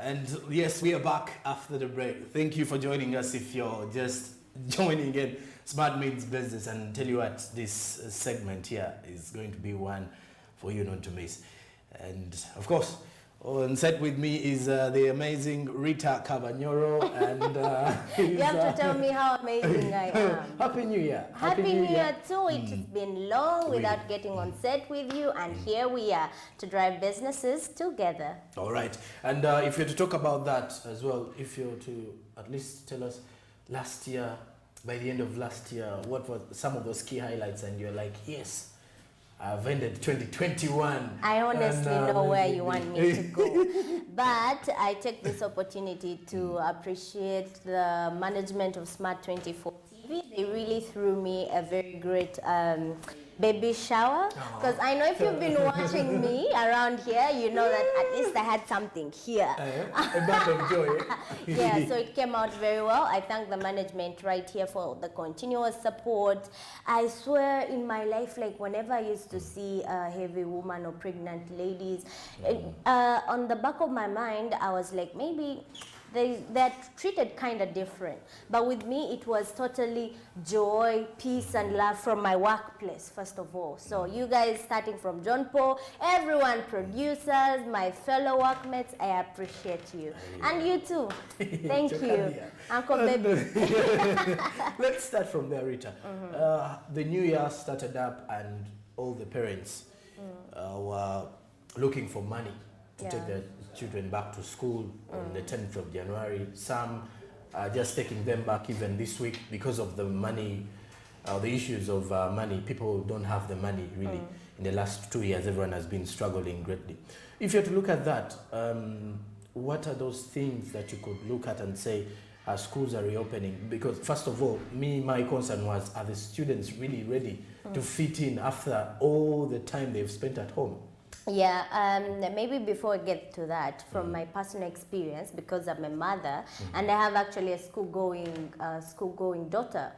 And yes, we are back after the break. Thank you for joining us. If you're just joining in, Smart Means Business, and tell you what, this segment here is going to be one for you not to miss. And of course, on set with me is the amazing Rita Cabanyoro, and you have to tell me how amazing I am. Happy New Year! Happy New Year too. It has been long without getting on set with you, and here we are to drive businesses together. All right, and if you're to talk about that as well, if you're to at least tell us last year, by the end of last year, what were some of those key highlights, and you're like, yes, I've ended 2021. I honestly know where you want me to go. But I take this opportunity to appreciate the management of Smart 24 TV. They really threw me a very great baby shower. Because I know if you've been watching me around here, you know that at least I had something here. A bunch of joy. Yeah, so it came out very well. I thank the management right here for the continuous support. I swear in my life, like whenever I used to see a heavy woman or pregnant ladies, on the back of my mind, I was like, maybe they're treated kind of different. But with me, it was totally joy, peace, and love from my workplace, first of all. So you guys, starting from John Paul, everyone, producers, my fellow workmates, I appreciate you. And you too. Thank you. Uncle Baby. Let's start from there, Rita. The new year started up and all the parents were looking for money to take their children back to school on the 10th of January. Some are just taking them back even this week because of the money, the issues of money. People don't have the money really. In the last 2 years, everyone has been struggling greatly. If you have to look at that, what are those things that you could look at and say, schools are reopening? Because first of all, my concern was, are the students really ready to fit in after all the time they've spent at home? Yeah, maybe before I get to that, from my personal experience, because I'm a mother and I have actually a school-going daughter.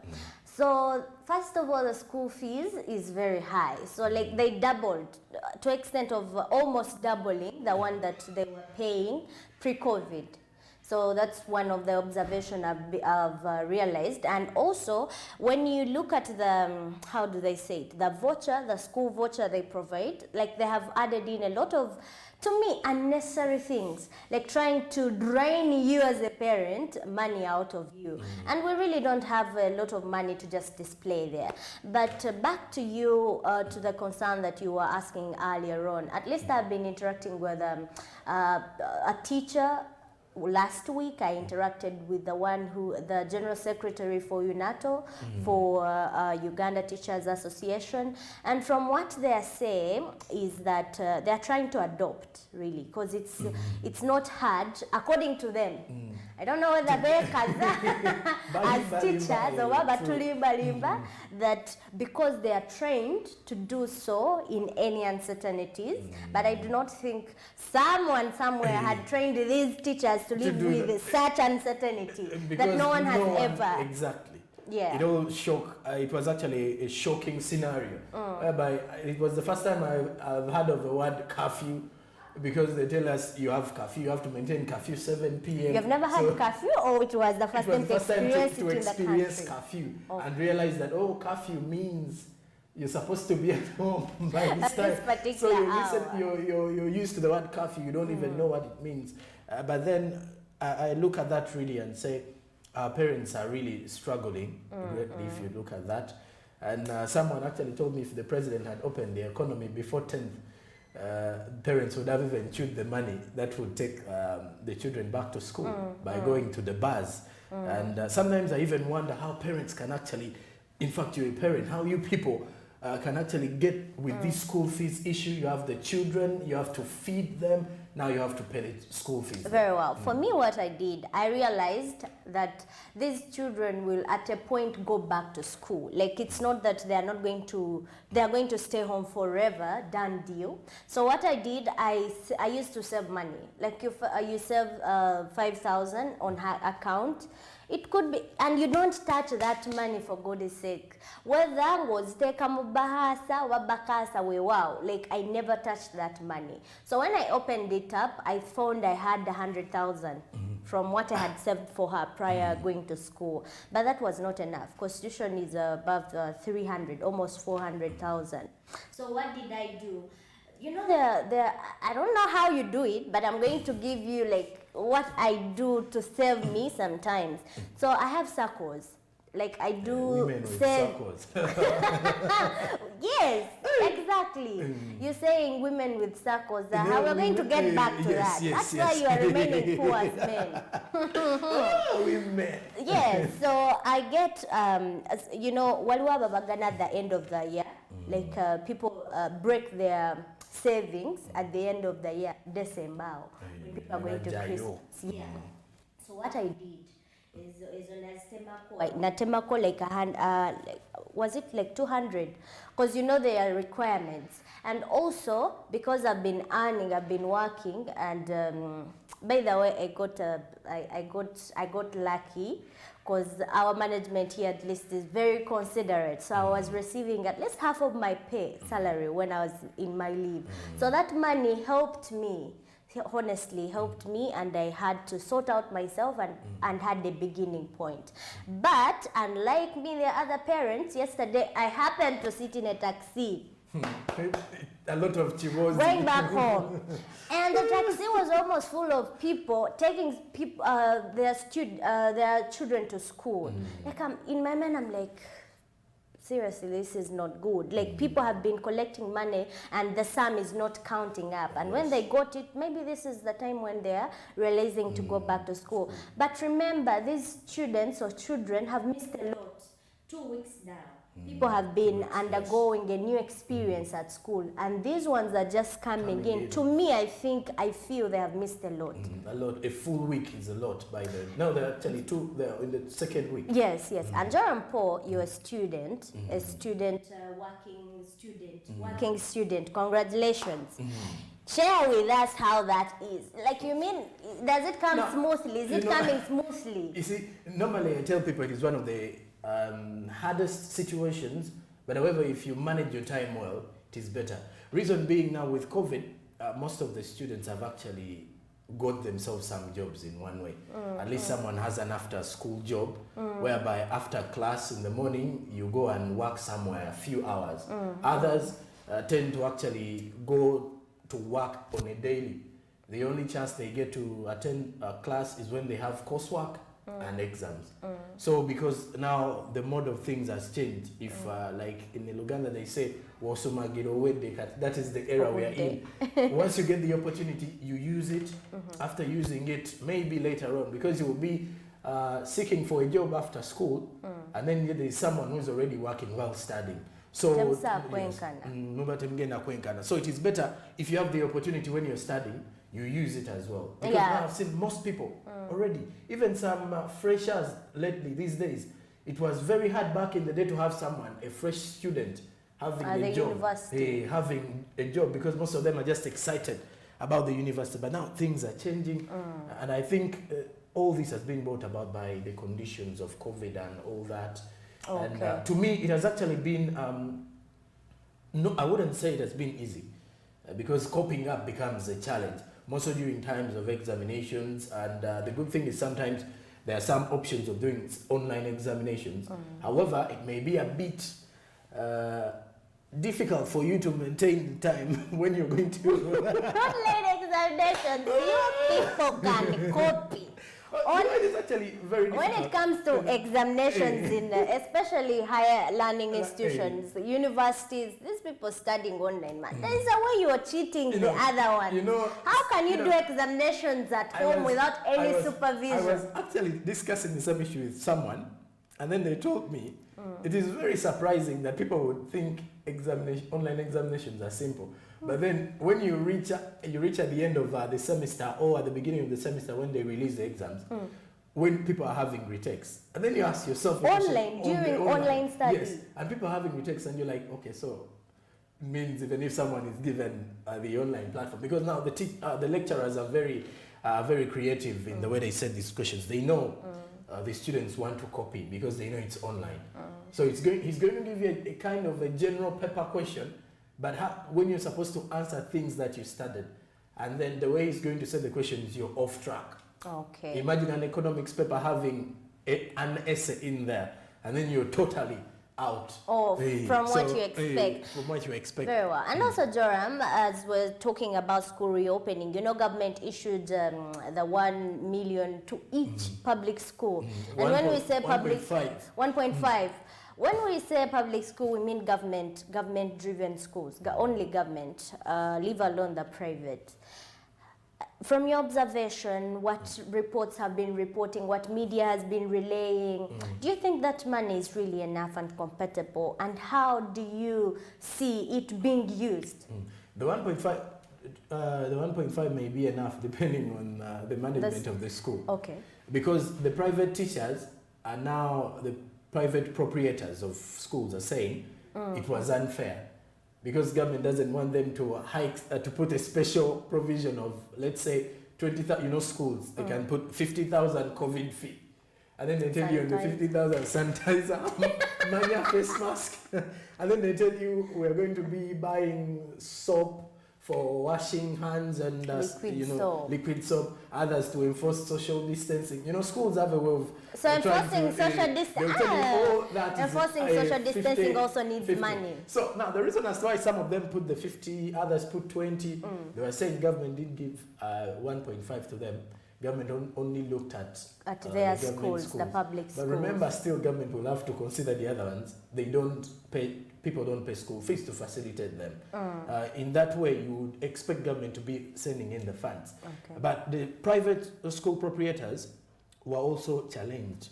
So first of all, the school fees is very high. So like they doubled to extent of almost doubling the one that they were paying pre-COVID. So that's one of the observations I've realized. And also, when you look at the, how do they say it, the voucher, the school voucher they provide, like they have added in a lot of, to me, unnecessary things, like trying to drain you as a parent money out of you. And we really don't have a lot of money to just display there. But back to you, to the concern that you were asking earlier on, at least I've been interacting with a teacher. Last week, I interacted with the General Secretary for UNATO, for Uganda Teachers Association. And from what they are saying is that they are trying to adopt, really, because it's not hard, according to them. I don't know whether they as teachers or what, that because they are trained to do so in any uncertainties, but I do not think someone somewhere had trained these teachers to live with such uncertainty that no one has ever. Exactly. Yeah. It was actually a shocking scenario. Whereby it was the first time I've heard of the word curfew, because they tell us you have curfew, you have to maintain curfew 7 p.m. You've never had curfew, or it was the first time to experience it in the country? Curfew and realize that, curfew means you're supposed to be at home by this time. So you're used to the word curfew, you don't even know what it means. But then I look at that really and say, our parents are really struggling greatly if you look at that. And someone actually told me if the president had opened the economy before 10th, parents would have even chewed the money that would take the children back to school by going to the bars. And sometimes I even wonder how parents can actually, in fact you're a parent, how you people can actually get with this school fees issue. You have the children, you have to feed them, now you have to pay the school fees. Very well. For me, what I did, I realized that these children will at a point go back to school. Like, it's not that they are not going to, they are going to stay home forever, done deal. So what I did, I used to save money. Like, if you save 5,000 on her account, It could be, and you don't touch that money for God's sake. Whether was take bahasa wabakasa we wow, like I never touched that money. So when I opened it up, I found I had 100,000 from what I had saved for her prior going to school. But that was not enough, because tuition is above 300, almost 400,000. So what did I do? You know, I don't know how you do it, but I'm going to give you like what I do to save me sometimes. So I have circles. Like I do women with circles. Yes, exactly. You're saying women with circles. How we're going to get back to that. That's why you are remaining poor as men. Women. Yes, so I get, you know, waliwa babagana at the end of the year. Like people break their savings at the end of the year, December. People are going to Christmas. Yeah. So what I did is on Natemako like was it like 200? Because you know there are requirements, and also because I've been earning, I've been working, and by the way, I got lucky. Because our management here at least is very considerate. So I was receiving at least half of my salary when I was in my leave. So that money helped me, honestly helped me, and I had to sort out myself and had a beginning point. But unlike me, the other parents, yesterday I happened to sit in a taxi. A lot of chivos going back home, and the taxi was almost full of people taking their children to school. Like in my mind, I'm like, seriously, this is not good. Like people have been collecting money, and the sum is not counting up. And when they got it, maybe this is the time when they're realizing to go back to school. But remember, these students or children have missed a lot. 2 weeks now. People have been undergoing a new experience at school, and these ones are just coming in. To me, I feel they have missed a lot. A lot. A full week is a lot by then. No, they're actually they're in the second week. Yes. And Joram Paul, you're a student, working student. Congratulations. Share with us how that is. Like, you mean, does it come smoothly? Is it coming smoothly? You see, normally I tell people it is one of the hardest situations, but however, if you manage your time well, it is better. Reason being, now with COVID, most of the students have actually got themselves some jobs in one way. At least someone has an after school job, whereby after class in the morning, you go and work somewhere a few hours. Others tend to actually go to work on a daily. The only chance they get to attend a class is when they have coursework and exams. So because now the mode of things has changed, if like in Luganda they say that is the era we are in. Once you get the opportunity, you use it. After using it, maybe later on, because you will be seeking for a job after school, and then there is someone who's already working while studying. So so it is better if you have the opportunity when you're studying, you use it as well. Because now I've seen most people already, even some freshers lately these days, it was very hard back in the day to have someone, a fresh student, having a job, having a job, because most of them are just excited about the university. But now things are changing, and I think all this has been brought about by the conditions of COVID and all that. And to me, it has actually been, no, I wouldn't say it has been easy, because coping up becomes a challenge, mostly during times of examinations. And the good thing is sometimes there are some options of doing online examinations. However, it may be a bit difficult for you to maintain the time when you're going to online examinations. You people can copy. It is actually very difficult. When it comes to examinations in especially higher learning institutions, universities, these people studying online, man. There is a way you are cheating the other one. How can you do examinations at home without any supervision? I was actually discussing some issue with someone, and then they told me it is very surprising that people would think online examinations are simple. But then when you reach at the end of the semester, or at the beginning of the semester when they release the exams, when people are having retakes, and then you ask yourself, online study. Yes, and people are having retakes, and you're like, okay, so means even if someone is given the online platform, because now the lecturers are very creative in the way they set these questions. They know the students want to copy because they know it's online. So he's going to give you a kind of a general paper question, but when you're supposed to answer things that you studied, and then the way he's going to say the question is you're off track. Okay. Imagine an economics paper having an essay in there, and then you're totally out. From what you expect. From what you expect. Very well. And also, Joram, as we're talking about school reopening, you know, government issued the 1 million to each public school. And when we say public, 1.5. When we say public school, we mean government-driven schools, only government, leave alone the private. From your observation, what reports have been reporting, what media has been relaying, do you think that money is really enough and compatible? And how do you see it being used? The 1.5 may be enough depending on the management of the school. Okay. Because the private teachers are now, the private proprietors of schools are saying it was unfair. Because government doesn't want them to hike, to put a special provision of, let's say, 20,000, you know, schools, they can put 50,000 COVID fee. And then they tell you on the 50,000 sanitizer, mania face mask. And then they tell you we're going to be buying soap for washing hands and liquid soap, others to enforce social distancing. You know, schools have a way of enforcing social distancing also needs 50. Money. So now the reason as to why some of them put the 50, others put 20, they were saying government didn't give 1.5 to them. Government only looked at their schools, the public schools. But remember, still government will have to consider the other ones. They don't pay, people don't pay school fees to facilitate them. In that way, you would expect government to be sending in the funds. Okay. But the private school proprietors were also challenged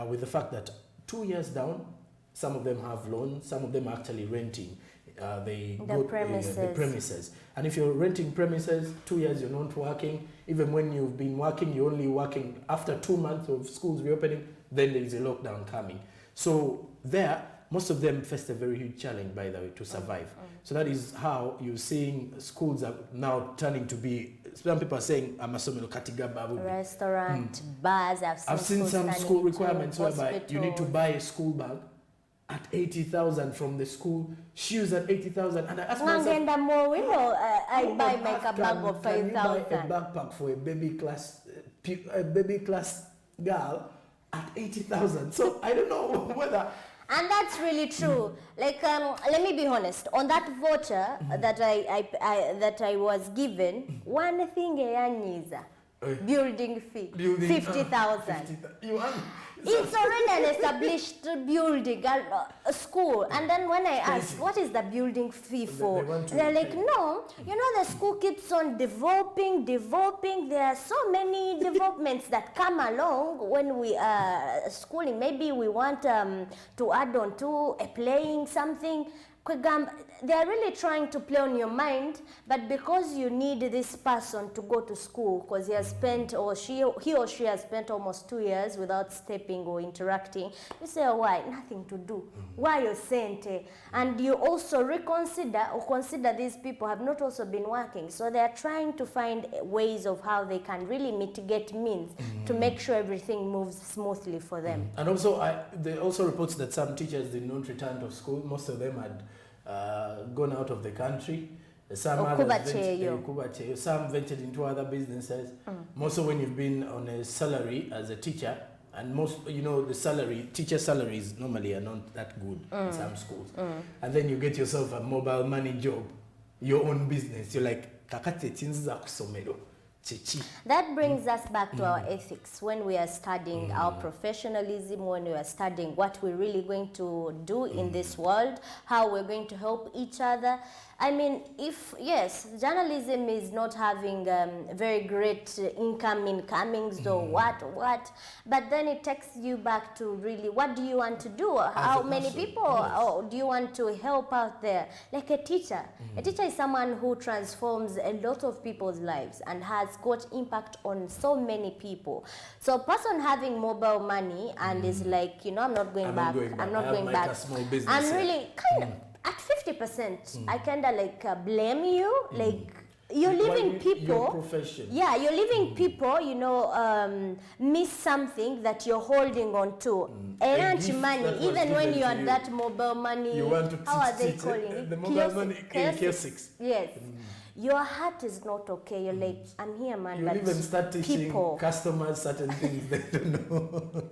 with the fact that 2 years down, some of them have loans, some of them are actually renting the premises. And if you're renting premises, 2 years you're not working, even when you've been working, you're only working after 2 months of schools reopening, then there is a lockdown coming. So there, most of them faced a very huge challenge, by the way, to survive. So that is how you're seeing schools are now turning to be, some people are saying, restaurant, bars, I've seen some school requirements whereby you need to buy a school bag at 80,000 from the school, shoes at 80,000, and I asked myself, I buy makeup bag of 5,000. Can you buy a backpack for a baby class girl at 80,000? So I don't know whether. And that's really true. Like, let me be honest. On that voucher that I was given, one thing building fee, 50,000. It's already an established building, a school. And then when I asked, what is the building fee for? They're like, no, you know, the school keeps on developing. There are so many developments that come along when we are schooling. Maybe we want to add on to a playing something. They are really trying to play on your mind, but because you need this person to go to school, because he has spent, or he or she has spent almost 2 years without stepping or interacting, you say, oh, why? Nothing to do. Why you sent? And you also consider these people have not also been working. So they are trying to find ways of how they can really mitigate means to make sure everything moves smoothly for them. And also, there are also reports that some teachers did not return to school. Most of them had gone out of the country. Some ventured into other businesses. Mostly when you've been on a salary as a teacher, and most, you know, teacher salaries normally are not that good in some schools. And then you get yourself a mobile money job, your own business. You're like, that brings us back to our ethics when we are studying our professionalism, when we are studying what we're really going to do in this world, how we're going to help each other. I mean, yes, journalism is not having very great incomings or what, but then it takes you back to really, what do you want to do? How many people do you want to help out there? Like a teacher. A teacher is someone who transforms a lot of people's lives and has got impact on so many people. So a person having mobile money and is like, you know, I'm not going back. I'm really kind of, at 50%, I kind of like blame you. Like, you're leaving people. Your profession. Yeah, you're leaving people, you know, miss something that you're holding on to. Errant money, even when you are that mobile money. You want to how are they calling it? The mobile money, kiosks. Yes. Your heart is not okay. You're like, I'm here, man. You but even start teaching people. customers certain things they don't know.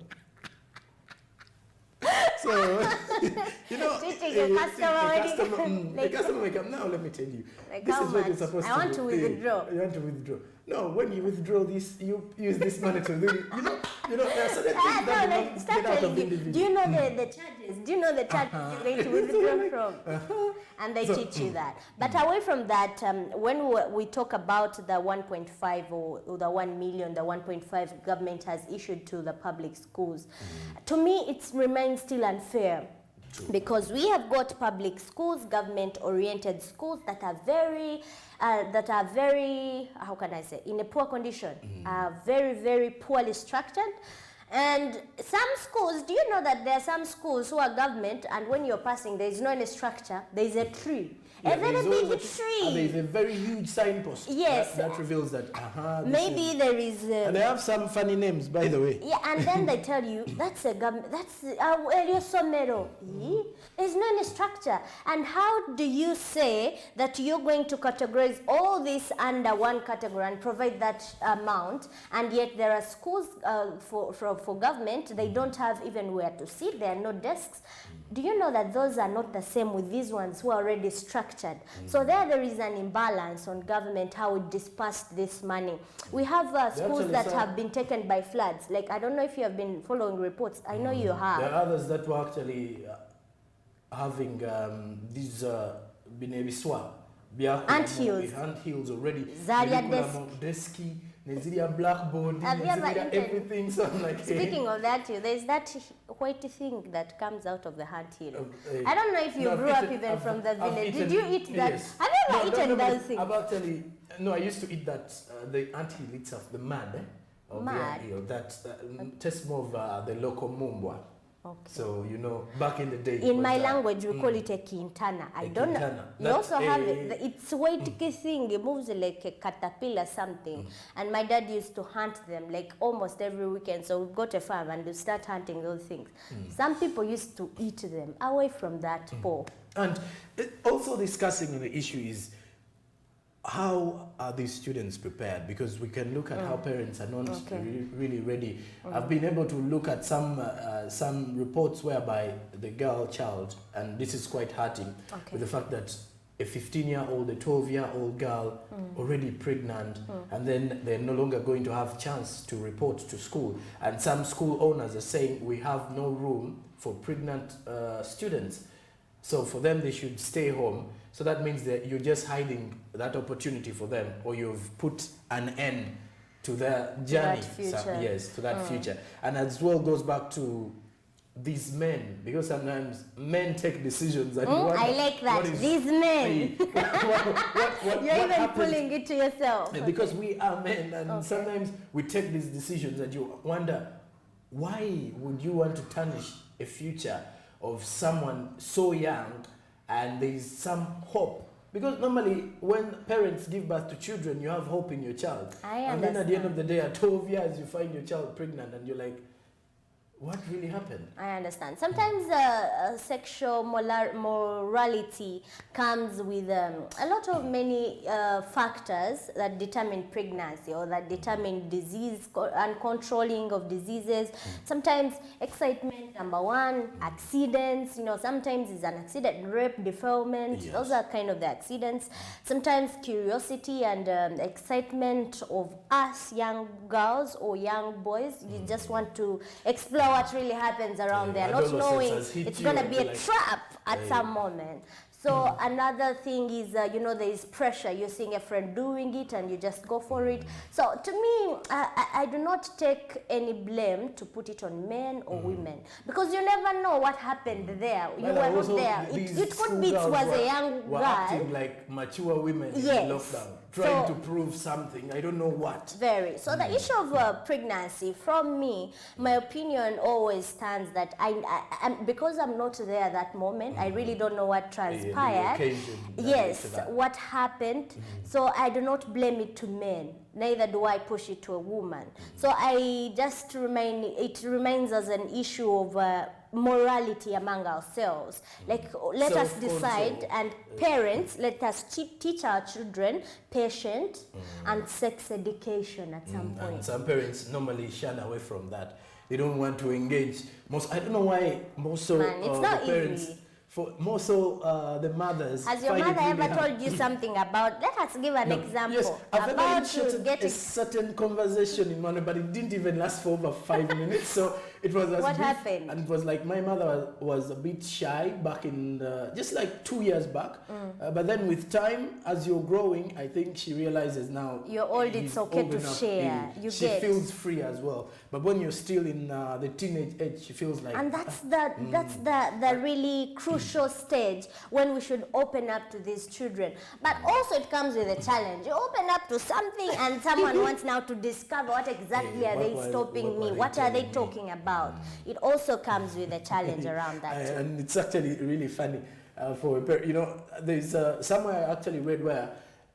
So, you know, teaching a customer, the customer may come, now let me tell you, like this how is what much? you're supposed I to want do. to withdraw. You want to withdraw. No, when you withdraw this, you use this money to do it. You know, there are certain things that no, don't get out of the individual. Do you know the charges? Do you know the charges you're going to withdraw from? And they teach you that. But away from that, when we talk about the 1.5 or the 1 million, the 1.5 government has issued to the public schools, to me it remains still unfair. Because we have got public schools, government-oriented schools that are very, how can I say, in a poor condition, very, very poorly structured. And some schools, do you know that there are some schools who are government, and when you're passing, there is no any structure, there is a tree. Yeah, a very big tree. And there is a very huge signpost. Yes. That reveals that, maybe there is... and they have some funny names, by the way. Yeah, and then they tell you, that's a government, that's area somero. There's no any structure. And how do you say that you're going to categorize all this under one category and provide that amount, and yet there are schools for government, they don't have even where to sit, there are no desks. Do you know that those are not the same with these ones who are already structured? So there is an imbalance on government, how it dispersed this money. We have schools that have been taken by floods. Like, I don't know if you have been following reports. I know you have. There are others that were actually having these binebiswa. Ant hills. Ant hills already. Zaria Deski. Nezilia blackboard, have you ever everything. So I'm like, speaking of that, there's that white thing that comes out of the ant hill. I don't know if you grew up even from the village. Did you eat that? Yes. Have you ever eaten those things? I've actually, no, I used to eat that, the ant hill itself, the mud. Mud? That tastes more of the local mumbwa. Okay. So, you know, back in the day. In my language, we call it a quintana. I don't know. You also have it. It's a white thing. It moves like a caterpillar something. And my dad used to hunt them like almost every weekend. So we've got a farm and we start hunting those things. Some people used to eat them. Away from that, Paul. And also discussing the issue is, how are these students prepared? Because we can look at how parents are not really ready. I've been able to look at some reports whereby the girl child, and this is quite hurting, with the fact that a 15-year-old, a 12-year-old girl already pregnant, and then they're no longer going to have chance to report to school. And some school owners are saying we have no room for pregnant students. So for them, they should stay home. So that means that you're just hiding that opportunity for them, or you've put an end to their journey. To that future. And as well goes back to these men, because sometimes men take decisions and I like that. These men. You're even happens? pulling it to yourself. Because we are men, and sometimes we take these decisions and you wonder, why would you want to tarnish a future of someone so young? And there is some hope. Because normally when parents give birth to children, you have hope in your child. And then at the end of the day, at 12 years, you find your child pregnant and you're like, what really happened? I understand. Sometimes sexual morality comes with a lot of many factors that determine pregnancy or that determine disease and controlling of diseases. Sometimes excitement, number one, accidents, you know, sometimes it's an accident, rape, defilement, those are kind of the accidents. Sometimes curiosity and excitement of us young girls or young boys, you just want to explore what really happens around there, not knowing it's going to be a trap at some moment. So another thing is, you know, there is pressure. You're seeing a friend doing it and you just go for it. So to me, I do not take any blame to put it on men or women, because you never know what happened there. You were not there. It could be it was a young girl. Acting like mature women in lockdown, trying to prove something. I don't know what. Very. So the issue of pregnancy, from me, my opinion always stands that I because I'm not there at that moment, I really don't know what transpired. transpired, yes, what happened. So I do not blame it to men, neither do I push it to a woman. So I just it remains as an issue of morality among ourselves. Like, let us decide, and parents, let us teach our children patience and sex education at some point. And some parents normally shun away from that. They don't want to engage. I don't know why most so the parents, easy. More so the mothers. Has your mother ever told you something about, let us give an example. Yes, I've about initiated a certain conversation in one, but it didn't even last for over 5 minutes. So it was what happened? And it was like my mother was a bit shy back in, just like 2 years back. But then with time, as you're growing, I think she realizes now. You're old, it's okay to share. She feels free as well. But when you're still in the teenage age, she feels like. And that's the really crucial stage when we should open up to these children. But also it comes with a challenge. You open up to something and someone wants now to discover what exactly are they stopping me? What are they talking about? It also comes with a challenge around that too. And it's actually really funny for a parent. You know, there's somewhere I actually read where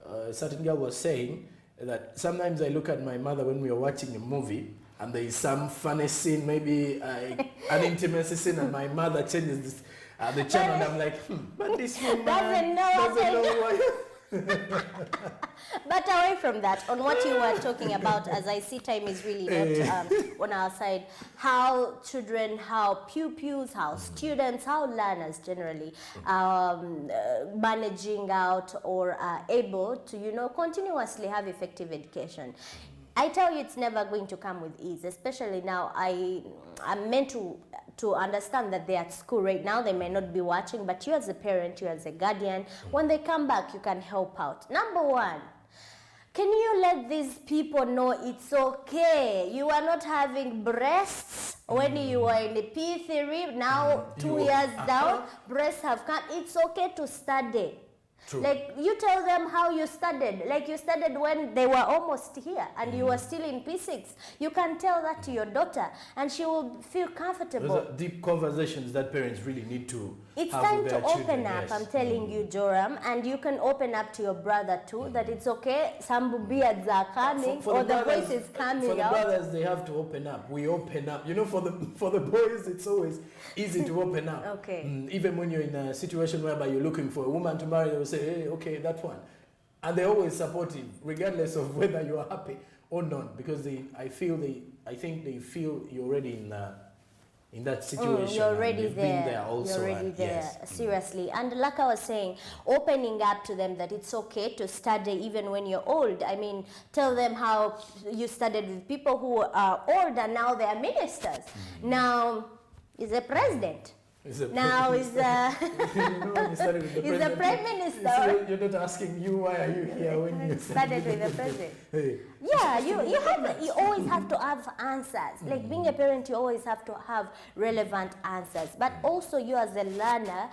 a certain girl was saying that sometimes I look at my mother when we are watching a movie and there is some funny scene, maybe an intimacy scene, and my mother changes the channel, and I'm like, but this woman doesn't know why. But away from that, on what you were talking about, as I see time is really not on our side, how children, how pupils, how students, how learners generally managing out or are able to, you know, continuously have effective education. I tell you, it's never going to come with ease, especially now. I'm meant to understand that they're at school right now. They may not be watching, but you as a parent, you as a guardian, when they come back, you can help out. Number one, can you let these people know it's okay? You are not having breasts when you were in the P3. Now, 2 years down, breasts have come. It's okay to study. True. Like, you tell them how you studied. Like, you studied when they were almost here and you were still in P6. You can tell that to your daughter and she will feel comfortable. Those are deep conversations that parents really need to It's have time with to their open children. up, Yes. I'm telling you, Joram. And you can open up to your brother too, that it's okay. Some beards are coming or the voice is coming For the out. brothers, they have to open up. We open up. You know, for the boys, it's always easy to open up. Okay. Even when you're in a situation whereby you're looking for a woman to marry, they will say, hey, okay, that one. And they're always supportive, regardless of whether you are happy or not, because I think they feel you're already in that situation. You're already there. there. Been there also, you're already there, yes. seriously. And like I was saying, opening up to them that it's okay to study even when you're old. I mean, tell them how you studied with people who are old and now they are ministers. Now, is a president. Now is the is the prime minister. You're not asking you why are you here when you started with the president. Hey. Yeah, you always have to have answers. Like being a parent, you always have to have relevant answers. But also you as a learner,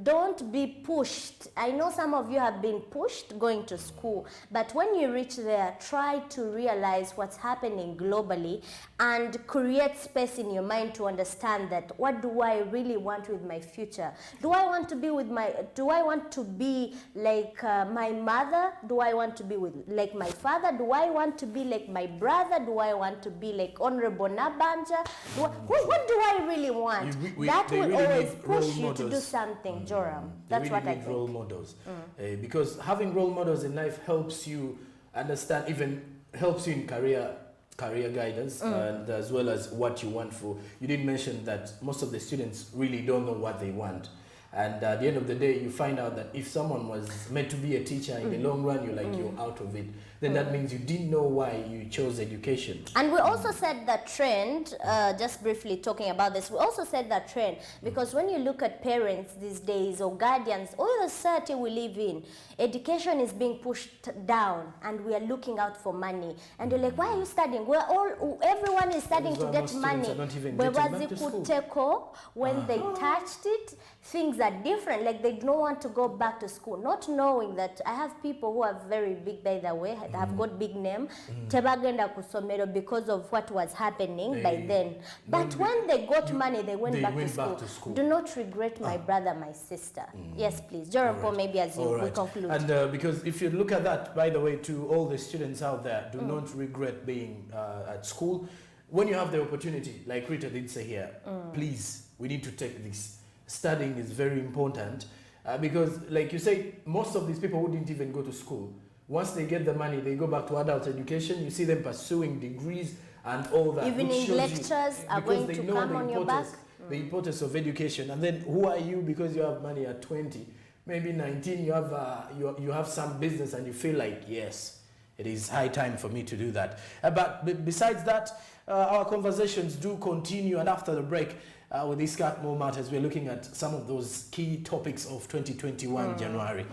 don't be pushed. I know some of you have been pushed going to school, but when you reach there, try to realize what's happening globally and create space in your mind to understand that what do I really want with my future? Do I want to be like my mother? Do I want to be like my father? Do I want to be like my brother? Do I want to be like Honorable Nabanja? What do I really want? That will really always push you models. to do something, Joram. That's really what I think. Role models. Because having role models in life helps you understand, even helps you in career guidance and as well as what you want for. You did mention that most of the students really don't know what they want. And at the end of the day, you find out that if someone was meant to be a teacher in the long run, you're out of it. Then that means you didn't know why you chose education. And we also said that trend, just briefly talking about this, we also said that trend because when you look at parents these days or guardians or the society we live in, education is being pushed down and we are looking out for money. And you're like, why are you studying? Everyone is studying to get money. When they touched it, things are different. Like they don't want to go back to school, not knowing that I have people who are very big, by the way, have got big name, tebagenda ku somero because of what was happening by then. But when they got money, they went back to school. Do not regret, my brother, my sister. Yes, please. Jerome, right. Maybe as we conclude. And because if you look at that, by the way, to all the students out there, do not regret being at school. When you have the opportunity, like Rita did say here, please, we need to take this. Studying is very important because, like you say, most of these people who didn't even go to school, once they get the money, they go back to adult education. You see them pursuing degrees and all that. Evening lectures are going to come on your back. The importance of education. And then who are you because you have money at 20? Maybe 19, you have some business and you feel like, yes, it is high time for me to do that. But besides that, our conversations do continue, and after the break, with this More Matters, we're looking at some of those key topics of 2021 January.